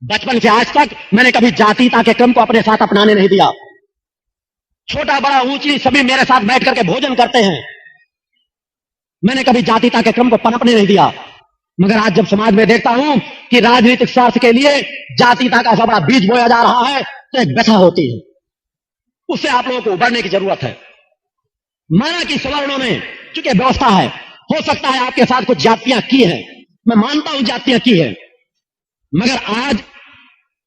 बचपन से आज तक मैंने कभी जातीयता के क्रम को अपने साथ अपनाने नहीं दिया। छोटा बड़ा ऊंची सभी मेरे साथ बैठ करके भोजन करते हैं। मैंने कभी जातीयता के क्रम को पनपने नहीं दिया। मगर आज जब समाज में देखता हूं कि राजनीतिक स्वार्थ के लिए जातीयता का ऐसा बड़ा बीज बोया जा रहा है तो एक व्यथा होती है। उससे आप लोगों को उबरने की जरूरत है। माना कि सवर्णों में चूंकि व्यवस्था है, हो सकता है आपके साथ कुछ जातियां की हैं, मैं मानता हूं जातियां की है, मगर आज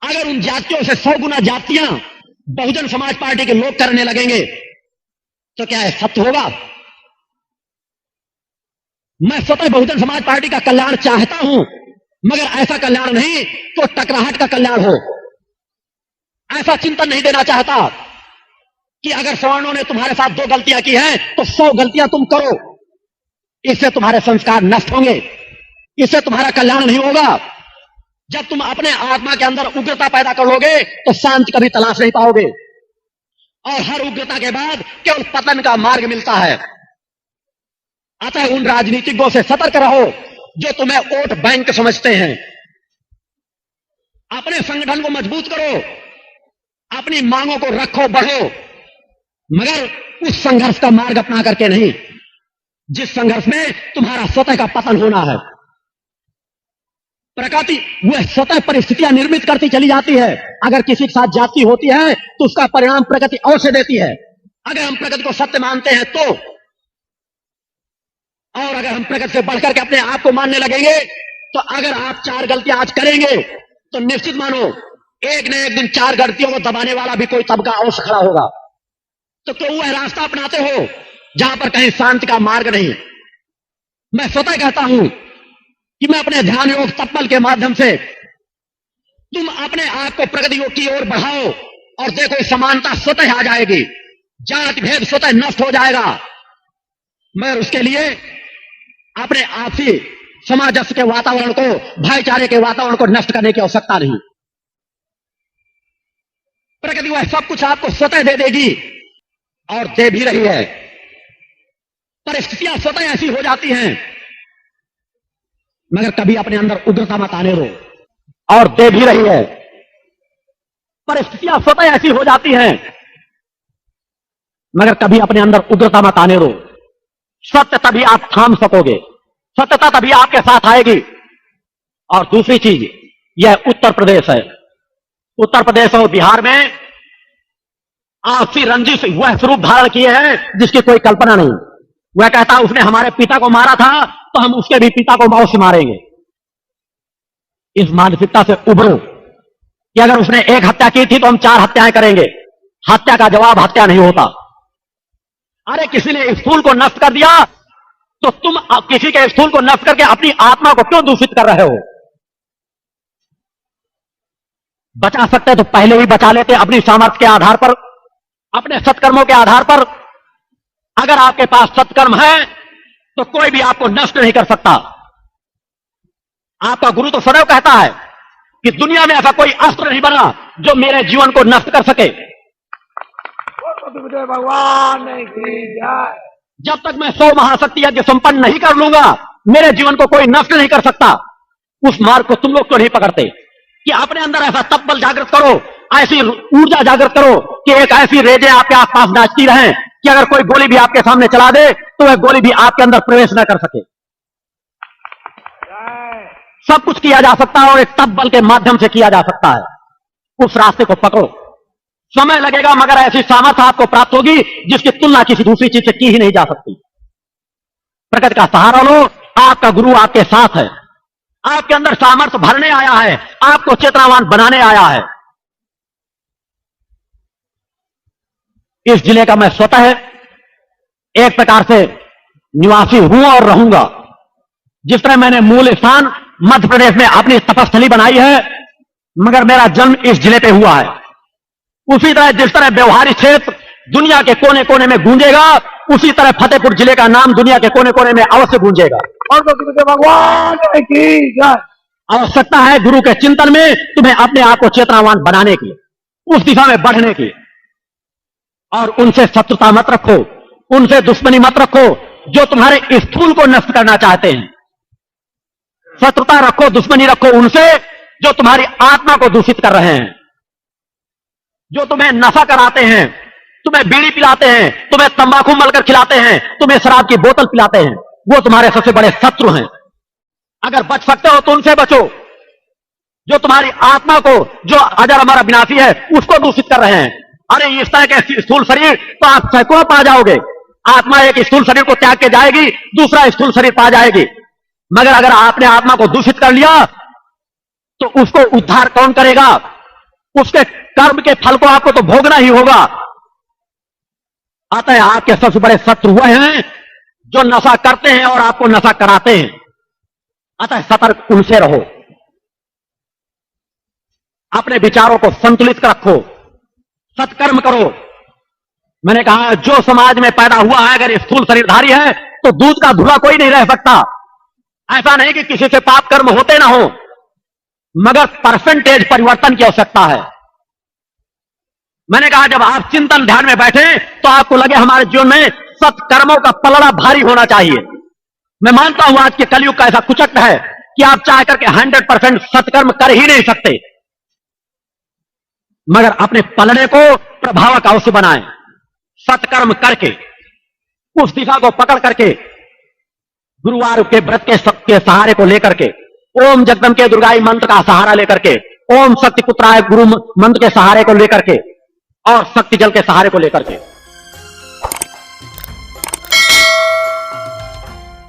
अगर उन जातियों से 100 गुना जातियां बहुजन समाज पार्टी के लोग करने लगेंगे तो क्या है सत्य होगा? मैं स्वतः बहुजन समाज पार्टी का कल्याण चाहता हूं, मगर ऐसा कल्याण नहीं तो टकराहट का कल्याण हो। ऐसा चिंतन नहीं देना चाहता कि अगर सवर्णों ने तुम्हारे साथ 2 गलतियां की हैं तो 100 गलतियां तुम करो। इससे तुम्हारे संस्कार नष्ट होंगे, इससे तुम्हारा कल्याण नहीं होगा। जब तुम अपने आत्मा के अंदर उग्रता पैदा कर लोगे तो शांति कभी तलाश नहीं पाओगे, और हर उग्रता के बाद केवल पतन का मार्ग मिलता है। अतः उन राजनीतिज्ञों से सतर्क रहो जो तुम्हें वोट बैंक समझते हैं। अपने संगठन को मजबूत करो, अपनी मांगों को रखो, बढ़ो, मगर उस संघर्ष का मार्ग अपना करके नहीं जिस संघर्ष में तुम्हारा स्वतः का पतन होना है। प्रकृति वह स्वतः परिस्थितियां निर्मित करती चली जाती है। अगर किसी के साथ जाति होती है तो उसका परिणाम प्रकृति अवश्य देती है, अगर हम प्रकृति को सत्य मानते हैं तो। और अगर हम प्रकृति से बढ़कर के अपने आप को मानने लगेंगे तो अगर आप 4 गलतियां आज करेंगे तो निश्चित मानो एक न एक दिन 4 गलतियों को दबाने वाला भी कोई तबका अवश्य खड़ा होगा। तो क्यों वह रास्ता अपनाते हो जहां पर कहीं शांति का मार्ग नहीं? मैं स्वतः कहता हूं कि मैं अपने ध्यान योग तत्पल के माध्यम से तुम अपने आप को प्रगति योग की ओर बढ़ाओ और देखो समानता स्वतः आ जाएगी, जाति भेद स्वतः नष्ट हो जाएगा। मगर उसके लिए अपने आपसी सामंजस्य के वातावरण को, भाईचारे के वातावरण को नष्ट करने की आवश्यकता नहीं। प्रकृति वह सब कुछ आपको स्वतः दे देगी और दे भी रही है। परिस्थितियां स्वतः ऐसी हो जाती हैं, मगर कभी अपने अंदर उग्रता मत आने दो, और दे भी रही है। परिस्थितियां स्वतः ऐसी हो जाती हैं, मगर कभी अपने अंदर उग्रता मत आने दो। सत्य तभी आप थाम सकोगे, सत्यता तभी आपके साथ आएगी। और दूसरी चीज, यह उत्तर प्रदेश है। उत्तर प्रदेश और बिहार में आपसी रंजिश वह स्वरूप धारण किए हैं जिसकी कोई कल्पना नहीं। वह कहता उसने हमारे पिता को मारा था तो हम उसके भी पिता को अवश्य मारेंगे। इस मानसिकता से उभरो कि अगर उसने 1 हत्या की थी तो हम 4 हत्याएं करेंगे। हत्या का जवाब हत्या नहीं होता। अरे किसी ने स्थूल को नष्ट कर दिया तो तुम किसी के स्थूल को नष्ट करके अपनी आत्मा को क्यों दूषित कर रहे हो? बचा सकते तो पहले ही बचा लेते, अपनी सामर्थ्य के आधार पर, अपने सत्कर्मों के आधार पर। अगर आपके पास सत्कर्म है तो कोई भी आपको नष्ट नहीं कर सकता। आपका गुरु तो सदैव कहता है कि दुनिया में ऐसा कोई अस्त्र नहीं बना जो मेरे जीवन को नष्ट कर सके। भगवान की जय। जब तक मैं 100 महाशक्ति यज्ञ संपन्न नहीं कर लूंगा मेरे जीवन को कोई नष्ट नहीं कर सकता। उस मार्ग को तुम लोग क्यों नहीं पकड़ते कि अपने अंदर ऐसा तत्बल जागृत करो, ऐसी ऊर्जा जागृत करो कि एक ऐसी रेजे आपके आसपास नाचती रहें कि अगर कोई गोली भी आपके सामने चला दे तो वह गोली भी आपके अंदर प्रवेश न कर सके। सब कुछ किया जा सकता है और एक तत्बल के माध्यम से किया जा सकता है। उस रास्ते को पकड़ो। समय लगेगा मगर ऐसी सामर्थ्य आपको प्राप्त होगी जिसकी तुलना किसी दूसरी चीज से की ही नहीं जा सकती। प्रकृति का सहारा लो, आपका गुरु आपके साथ है, आपके अंदर सामर्थ्य भरने आया है, आपको चेतनावान बनाने आया है। इस जिले का मैं स्वतः एक प्रकार से निवासी हूं और रहूंगा। जिस तरह मैंने मूल स्थान मध्य प्रदेश में अपनी तपस्थली बनाई है, मगर मेरा जन्म इस जिले पे हुआ है। उसी तरह जिस तरह व्यवहारिक क्षेत्र दुनिया के कोने कोने में गूंजेगा, उसी तरह फतेहपुर जिले का नाम दुनिया के कोने कोने में अवश्य गूंजेगा। और भगवान की जय। आवश्यकता है गुरु के चिंतन में तुम्हें अपने आप को चेतनावान बनाने की, उस दिशा में बढ़ने की। और उनसे शत्रुता मत रखो, उनसे दुश्मनी मत रखो जो तुम्हारे स्थूल को नष्ट करना चाहते हैं। शत्रुता रखो, दुश्मनी रखो उनसे जो तुम्हारी आत्मा को दूषित कर रहे हैं, जो तुम्हें नशा कराते हैं, तुम्हें बीड़ी पिलाते हैं, तुम्हें तंबाकू मलकर खिलाते हैं, तुम्हें शराब की बोतल पिलाते हैं, वो तुम्हारे सबसे बड़े शत्रु हैं। अगर बच सकते हो तो उनसे बचो। जो तुम्हारी आत्मा को, जो अजर अमर अविनाशी है, उसको दूषित कर रहे हैं। अरे इस तरह के स्थूल शरीर तो आप सैकड़ों पा जाओगे। आत्मा एक स्थूल शरीर को त्याग के जाएगी, दूसरा स्थूल शरीर पा जाएगी। मगर अगर आपने आत्मा को दूषित कर लिया तो उसको उद्धार कौन करेगा? उसके कर्म के फल को आपको तो भोगना ही होगा। अतः आपके सबसे बड़े शत्रु हुए हैं जो नशा करते हैं और आपको नशा कराते हैं। अतः सतर्क उनसे रहो, अपने विचारों को संतुलित रखो, सत्कर्म करो। मैंने कहा जो समाज में पैदा हुआ है, अगर स्थूल शरीरधारी है तो दूध का धुला कोई नहीं रह सकता। ऐसा नहीं कि किसी से पाप कर्म होते ना हो, मगर परसेंटेज परिवर्तन की आवश्यकता है। मैंने कहा जब आप चिंतन ध्यान में बैठे तो आपको लगे हमारे जीवन में सत्कर्मों का पलड़ा भारी होना चाहिए। मैं मानता हूं आज के कलयुग का ऐसा कुचक्र है कि आप चाह करके 100% सत्कर्म कर ही नहीं सकते, मगर अपने पलड़े को प्रभावक अवश्य बनाएं। सत्कर्म करके, उस दिशा को पकड़ करके, गुरुवार के व्रत के सहारे को लेकर के, ओम जगदम के दुर्गाई मंत्र का सहारा लेकर के, ओम शक्ति पुत्राय गुरु मंत्र के सहारे को लेकर के और शक्ति जल के सहारे को लेकर के